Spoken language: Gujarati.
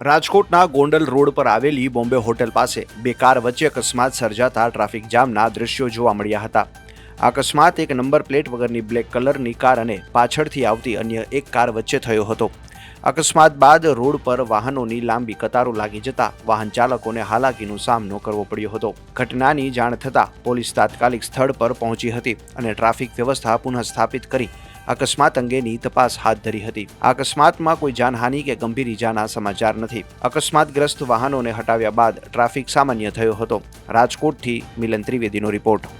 રાજકોટના ગોંડલ રોડ પર આવેલી બોમ્બે હોટેલ પાસે બે કાર વચ્ચે અકસ્માત સર્જાતા ટ્રાફિક જામના દ્રશ્યો જોવા મળ્યા હતા. આ અકસ્માત એક નંબર પ્લેટ વગરની બ્લેક કલરની કાર અને પાછળથી આવતી અન્ય એક કાર વચ્ચે થયો હતો. અકસ્માત બાદ રોડ પર વાહનોની લાંબી કતારો લાગી જતા વાહન ચાલકોને હાલાકીનો સામનો કરવો પડ્યો હતો. ઘટનાની જાણ થતાં પોલીસ તાત્કાલિક સ્થળ પર પહોંચી હતી અને ટ્રાફિક વ્યવસ્થા પુનઃસ્થાપિત કરી અકસ્માત અંગેની તપાસ હાથ ધરી હતી. આ અકસ્માતમાં કોઈ જાનહાનિ કે ગંભીર ઈજાના સમાચાર નથી. અકસ્માતગ્રસ્ત વાહનોને હટાવ્યા બાદ ટ્રાફિક સામાન્ય થયો હતો. રાજકોટથી મિલન ત્રિવેદીનો રિપોર્ટ.